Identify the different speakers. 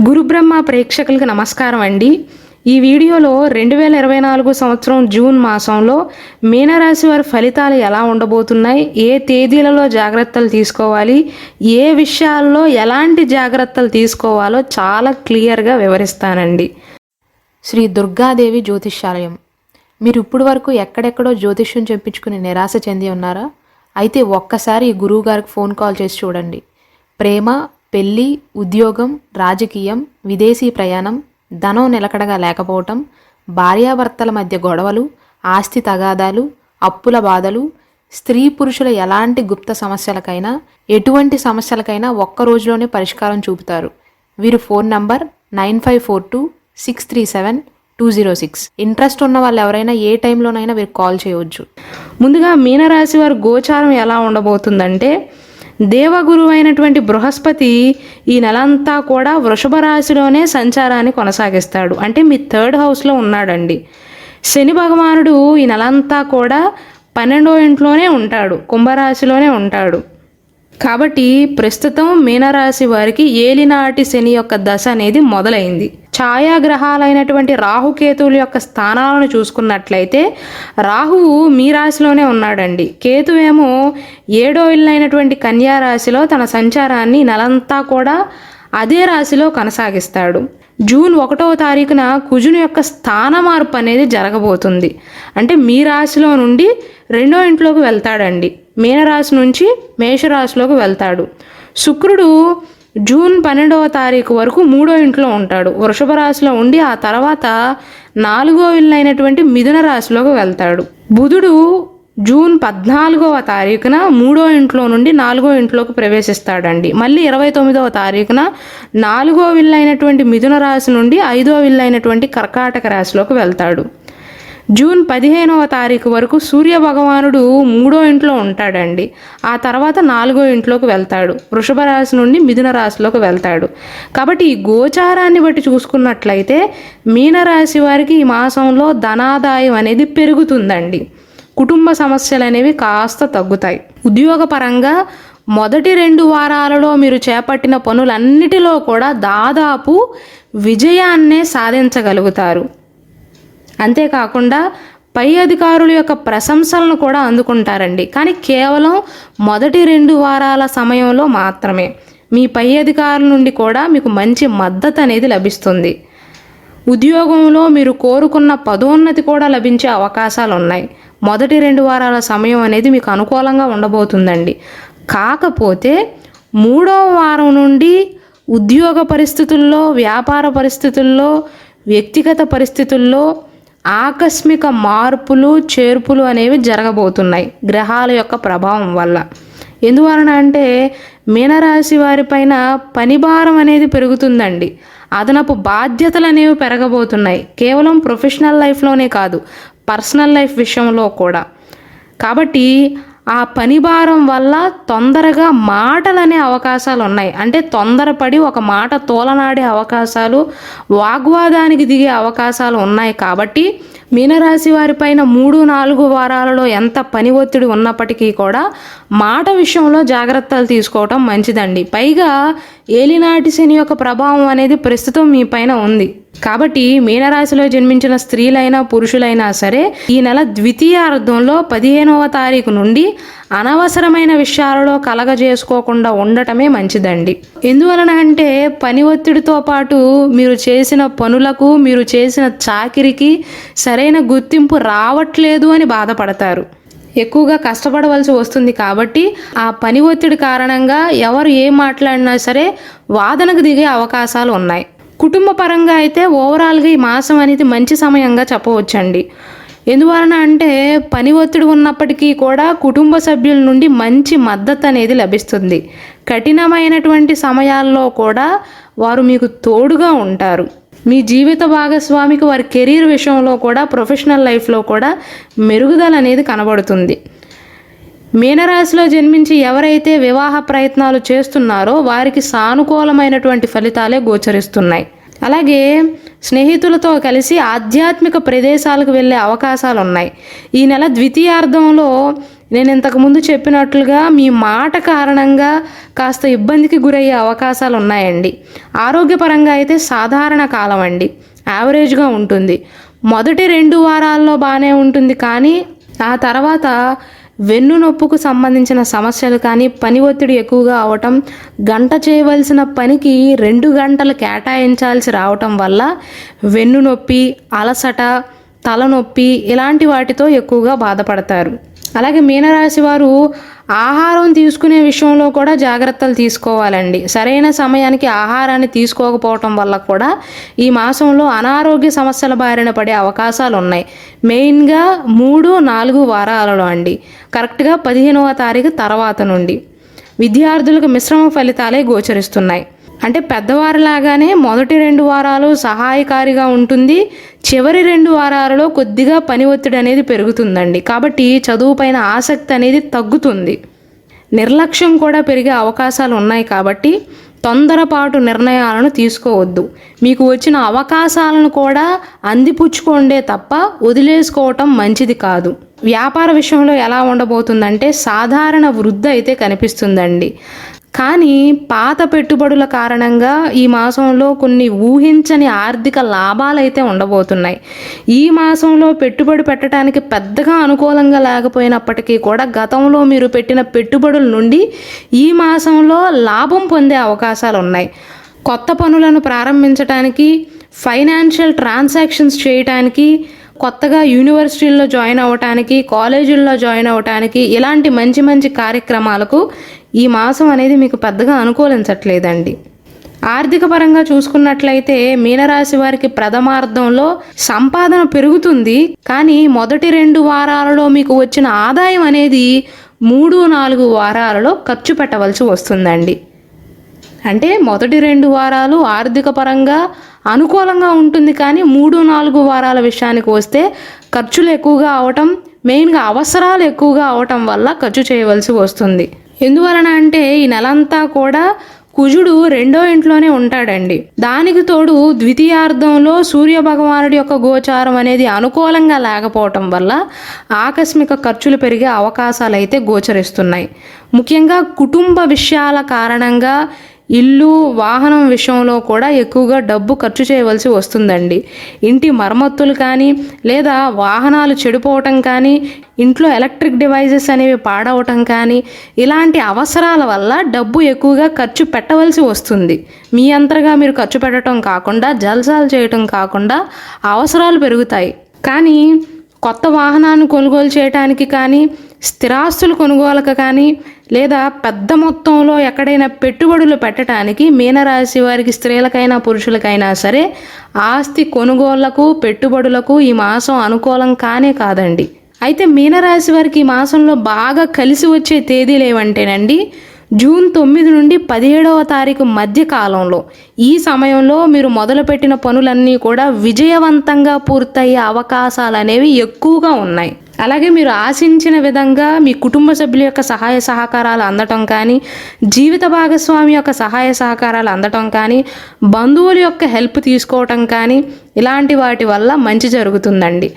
Speaker 1: గురుబ్రహ్మ ప్రేక్షకులకు నమస్కారం అండి. ఈ వీడియోలో 2024 సంవత్సరం జూన్ మాసంలో మీనరాశి వారి ఫలితాలు ఎలా ఉండబోతున్నాయి, ఏ తేదీలలో జాగ్రత్తలు తీసుకోవాలి, ఏ విషయాల్లో ఎలాంటి జాగ్రత్తలు తీసుకోవాలో చాలా క్లియర్గా వివరిస్తానండి. శ్రీ దుర్గాదేవి జ్యోతిష్యాలయం. మీరు ఇప్పుడు వరకు ఎక్కడెక్కడో జ్యోతిష్యం చెప్పించుకుని నిరాశ చెంది ఉన్నారా? అయితే ఒక్కసారి ఈ గురువు గారికి ఫోన్ కాల్ చేసి చూడండి. ప్రేమ, పెళ్ళి, ఉద్యోగం, రాజకీయం, విదేశీ ప్రయాణం, ధనం నిలకడగా లేకపోవటం, భార్యాభర్తల మధ్య గొడవలు, ఆస్తి తగాదాలు, అప్పుల బాధలు, స్త్రీ పురుషుల ఎలాంటి గుప్త సమస్యలకైనా, ఎటువంటి సమస్యలకైనా ఒక్క రోజులోనే పరిష్కారం చూపుతారు. వీరు ఫోన్ నంబర్ 9542637206. ఇంట్రెస్ట్ ఉన్న వాళ్ళు ఎవరైనా ఏ టైంలోనైనా వీరు కాల్ చేయవచ్చు. ముందుగా మీనరాశి వారి గోచారం ఎలా ఉండబోతుందంటే, దేవగురువు అయినటువంటి బృహస్పతి ఈ నెలంతా కూడా వృషభ రాశిలోనే సంచారాన్ని కొనసాగిస్తాడు. అంటే మీ 3rd హౌస్లో ఉన్నాడండి. శని భగవానుడు ఈ నెలంతా కూడా 12వ ఇంట్లోనే ఉంటాడు, కుంభరాశిలోనే ఉంటాడు. కాబట్టి ప్రస్తుతం మీనరాశి వారికి ఏలినాటి శని యొక్క దశ అనేది మొదలైంది. ఛాయాగ్రహాలైనటువంటి రాహుకేతువుల యొక్క స్థానాలను చూసుకున్నట్లయితే రాహువు మీ రాశిలోనే ఉన్నాడండి. కేతువేమో 7వ ఇల్లు అయినటువంటి కన్యా రాశిలో తన సంచారాన్ని నెలంతా కూడా అదే రాశిలో కొనసాగిస్తాడు. జూన్ 1వ తారీఖున కుజుని యొక్క స్థాన మార్పు అనేది జరగబోతుంది. అంటే మీ రాశిలో నుండి 2వ ఇంట్లోకి వెళ్తాడండి. మీనరాశి నుంచి మేషరాశిలోకి వెళ్తాడు. శుక్రుడు జూన్ 12వ తారీఖు వరకు 3వ ఇంట్లో ఉంటాడు, వృషభ రాశిలో ఉండి ఆ తర్వాత 4వ ఇల్లు అయినటువంటి మిథున రాశిలోకి వెళ్తాడు. బుధుడు జూన్ 14వ తారీఖున 3వ ఇంట్లో నుండి 4వ ఇంట్లోకి ప్రవేశిస్తాడండి. మళ్ళీ 29వ తారీఖున 4వ ఇల్లు అయినటువంటి మిథున రాశి నుండి 5వ ఇల్లు అయినటువంటి కర్కాటక రాశిలోకి వెళ్తాడు. జూన్ 15వ తారీఖు వరకు సూర్య భగవానుడు 3వ ఇంట్లో ఉంటాడండి. ఆ తర్వాత 4వ ఇంట్లోకి వెళ్తాడు, వృషభ రాశి నుండి మిథున రాశిలోకి వెళ్తాడు. కాబట్టి ఈ గోచారాన్ని బట్టి చూసుకున్నట్లయితే మీనరాశి వారికి ఈ మాసంలో ధనాదాయం అనేది పెరుగుతుందండి. కుటుంబ సమస్యలు అనేవి కాస్త తగ్గుతాయి. ఉద్యోగపరంగా మొదటి 2 వారాలలో మీరు చేపట్టిన పనులన్నిటిలో కూడా దాదాపు విజయాన్నే సాధించగలుగుతారు. అంతేకాకుండా పై అధికారుల యొక్క ప్రశంసలను కూడా అందుకుంటారండి. కానీ కేవలం మొదటి 2 వారాల సమయంలో మాత్రమే. మీ పై అధికారుల నుండి కూడా మీకు మంచి మద్దతు అనేది లభిస్తుంది. ఉద్యోగంలో మీరు కోరుకున్న పదోన్నతి కూడా లభించే అవకాశాలు ఉన్నాయి. మొదటి 2 వారాల సమయం అనేది మీకు అనుకూలంగా ఉండబోతుందండి. కాకపోతే 3వ వారం నుండి ఉద్యోగ పరిస్థితుల్లో, వ్యాపార పరిస్థితుల్లో, వ్యక్తిగత పరిస్థితుల్లో ఆకస్మిక మార్పులు, చేర్పులు అనేవి జరగబోతున్నాయి గ్రహాల యొక్క ప్రభావం వల్ల. ఎందువలన అంటే మీనరాశి వారిపైన పనిభారం అనేది పెరుగుతుందండి. అదనపు బాధ్యతలు అనేవి పెరగబోతున్నాయి. కేవలం ప్రొఫెషనల్ లైఫ్లోనే కాదు, పర్సనల్ లైఫ్ విషయంలో కూడా. కాబట్టి ఆ పనిభారం వల్ల తొందరగా మాటలనే అవకాశాలు ఉన్నాయి. అంటే తొందరపడి ఒక మాట తోలనాడే అవకాశాలు, వాగ్వాదానికి దిగే అవకాశాలు ఉన్నాయి. కాబట్టి మీనరాశి వారిపైన 3-4 వారాలలో ఎంత పని ఒత్తిడి ఉన్నప్పటికీ కూడా మాట విషయంలో జాగ్రత్తలు తీసుకోవటం మంచిదండి. పైగా ఏలినాటి శని యొక్క ప్రభావం అనేది ప్రస్తుతం మీ పైన ఉంది. కాబట్టి మీనరాశిలో జన్మించిన స్త్రీలైనా పురుషులైనా సరే ఈ నెల ద్వితీయార్థంలో 15వ తారీఖు నుండి అనవసరమైన విషయాలలో కలగజేసుకోకుండా ఉండటమే మంచిదండి. ఎందువలన అంటే పని ఒత్తిడితో పాటు మీరు చేసిన పనులకు, మీరు చేసిన చాకిరికి సరైన గుర్తింపు రావట్లేదు అని బాధపడతారు. ఎక్కువగా కష్టపడవలసి వస్తుంది. కాబట్టి ఆ పని ఒత్తిడి కారణంగా ఎవరు ఏం మాట్లాడినా సరే వాదనకు దిగే అవకాశాలు ఉన్నాయి. కుటుంబ పరంగా అయితే ఓవరాల్గా ఈ మాసం అనేది మంచి సమయంగా చెప్పవచ్చండి. ఎందువలన అంటే పని ఒత్తిడి ఉన్నప్పటికీ కూడా కుటుంబ సభ్యుల నుండి మంచి మద్దతు అనేది లభిస్తుంది. కఠినమైనటువంటి సమయాల్లో కూడా వారు మీకు తోడుగా ఉంటారు. మీ జీవిత భాగస్వామికి వారి కెరీర్ విషయంలో కూడా, ప్రొఫెషనల్ లైఫ్లో కూడా మెరుగుదల అనేది కనబడుతుంది. మీనరాశిలో జన్మించి ఎవరైతే వివాహ ప్రయత్నాలు చేస్తున్నారో వారికి సానుకూలమైనటువంటి ఫలితాలే గోచరిస్తున్నాయి. అలాగే స్నేహితులతో కలిసి ఆధ్యాత్మిక ప్రదేశాలకు వెళ్ళే అవకాశాలు ఉన్నాయి. ఈ నెల ద్వితీయార్థంలో నేను ఇంతకుముందు చెప్పినట్లుగా మీ మాట కారణంగా కాస్త ఇబ్బందికి గురయ్యే అవకాశాలు ఉన్నాయండి. ఆరోగ్యపరంగా అయితే సాధారణ కాలం అండి, యావరేజ్గా ఉంటుంది. మొదటి 2 వారాల్లో బాగానే ఉంటుంది, కానీ ఆ తర్వాత వెన్ను నొప్పుకు సంబంధించిన సమస్యలు కానీ, పని ఒత్తిడి ఎక్కువగా అవటం, గంట చేయవలసిన పనికి 2 గంటలు కేటాయించాల్సి రావటం వల్ల వెన్ను నొప్పి, అలసట, తలనొప్పి ఇలాంటి వాటితో ఎక్కువగా బాధపడతారు. అలాగే మీనరాశి వారు ఆహారం తీసుకునే విషయంలో కూడా జాగ్రత్తలు తీసుకోవాలండి. సరైన సమయానికి ఆహారాన్ని తీసుకోకపోవటం వల్ల కూడా ఈ మాసంలో అనారోగ్య సమస్యల బారిన పడే అవకాశాలు ఉన్నాయి. మెయిన్గా 3-4 వారాలలో అండి, కరెక్ట్గా 15వ తారీఖు తర్వాత నుండి విద్యార్థులకు మిశ్రమ ఫలితాలే గోచరిస్తున్నాయి. అంటే పెద్దవారిలాగానే మొదటి 2 వారాలు సహాయకారిగా ఉంటుంది, చివరి 2 వారాలలో కొద్దిగా పని ఒత్తిడి అనేది పెరుగుతుందండి. కాబట్టి చదువుపైన ఆసక్తి అనేది తగ్గుతుంది, నిర్లక్ష్యం కూడా పెరిగే అవకాశాలు ఉన్నాయి. కాబట్టి తొందరపాటు నిర్ణయాలను తీసుకోవద్దు. మీకు వచ్చిన అవకాశాలను కూడా అందిపుచ్చుకోండే తప్ప వదిలేసుకోవటం మంచిది కాదు. వ్యాపార విషయంలో ఎలా ఉండబోతుందంటే సాధారణ వృద్ధి అయితే కనిపిస్తుందండి, కానీ పాత పెట్టుబడుల కారణంగా ఈ మాసంలో కొన్ని ఊహించని ఆర్థిక లాభాలు అయితే ఉండబోతున్నాయి. ఈ మాసంలో పెట్టుబడి పెట్టడానికి పెద్దగా అనుకూలంగా లేకపోయినప్పటికీ కూడా గతంలో మీరు పెట్టిన పెట్టుబడుల నుండి ఈ మాసంలో లాభం పొందే అవకాశాలు ఉన్నాయి. కొత్త పనులను ప్రారంభించడానికి, ఫైనాన్షియల్ ట్రాన్సాక్షన్స్ చేయడానికి, కొత్తగా యూనివర్సిటీల్లో జాయిన్ అవ్వటానికి, కాలేజీల్లో జాయిన్ అవ్వటానికి ఇలాంటి మంచి మంచి కార్యక్రమాలకు ఈ మాసం అనేది మీకు పెద్దగా అనుకూలించట్లేదండి. ఆర్థిక పరంగా చూసుకున్నట్లయితే మీనరాశి వారికి ప్రథమార్థంలో సంపాదన పెరుగుతుంది, కానీ మొదటి 2 వారాలలో మీకు వచ్చిన ఆదాయం అనేది 3-4 వారాలలో ఖర్చు పెట్టవలసి వస్తుందండి. అంటే మొదటి 2 వారాలు ఆర్థిక పరంగా అనుకూలంగా ఉంటుంది, కానీ 3-4 వారాల విషయానికి వస్తే ఖర్చులు ఎక్కువగా అవటం, మెయిన్గా అవసరాలు ఎక్కువగా అవటం వల్ల ఖర్చు చేయవలసి వస్తుంది. ఎందువలన అంటే ఈ నెలంతా కూడా కుజుడు 2వ ఇంట్లోనే ఉంటాడండి. దానికి తోడు ద్వితీయార్థంలో సూర్య భగవానుడి యొక్క గోచారం అనేది అనుకూలంగా లేకపోవటం వల్ల ఆకస్మిక ఖర్చులు పెరిగే అవకాశాలు అయితే గోచరిస్తున్నాయి. ముఖ్యంగా కుటుంబ విషయాల కారణంగా ఇల్లు, వాహనం విషయంలో కూడా ఎక్కువగా డబ్బు ఖర్చు చేయవలసి వస్తుందండి. ఇంటి మరమ్మతులు కానీ, లేదా వాహనాలు చెడిపోవటం కానీ, ఇంట్లో ఎలక్ట్రిక్ డివైజెస్ అనేవి పాడవటం కానీ, ఇలాంటి అవసరాల వల్ల డబ్బు ఎక్కువగా ఖర్చు పెట్టవలసి వస్తుంది. మీ అంతగా మీరు ఖర్చు పెట్టడం కాకుండా, జల్సాలు చేయటం కాకుండా అవసరాలు పెరుగుతాయి. కానీ కొత్త వాహనాన్ని కొనుగోలు చేయడానికి కానీ, స్థిరాస్తులు కొనుగోలుకు కానీ, లేదా పెద్ద మొత్తంలో ఎక్కడైనా పెట్టుబడులు పెట్టడానికి మీనరాశి వారికి స్త్రీలకైనా పురుషులకైనా సరే ఆస్తి కొనుగోళ్లకు, పెట్టుబడులకు ఈ మాసం అనుకూలం కానే కాదండి. అయితే మీనరాశి వారికి ఈ మాసంలో బాగా కలిసి వచ్చే తేదీలు ఏమంటేనండి, జూన్ 9 నుండి 17వ తారీఖు మధ్య కాలంలో. ఈ సమయంలో మీరు మొదలుపెట్టిన పనులన్నీ కూడా విజయవంతంగా పూర్తయ్యే అవకాశాలు అనేవి ఎక్కువగా ఉన్నాయి. అలాగే మీరు ఆశించిన విధంగా మీ కుటుంబ సభ్యుల యొక్క సహాయ సహకారాలు అందటం కానీ, జీవిత భాగస్వామి యొక్క సహాయ సహకారాలు అందటం కానీ, బంధువుల యొక్క హెల్ప్ తీసుకోవటం కానీ, ఇలాంటి వాటి వల్ల మంచి జరుగుతుందండి.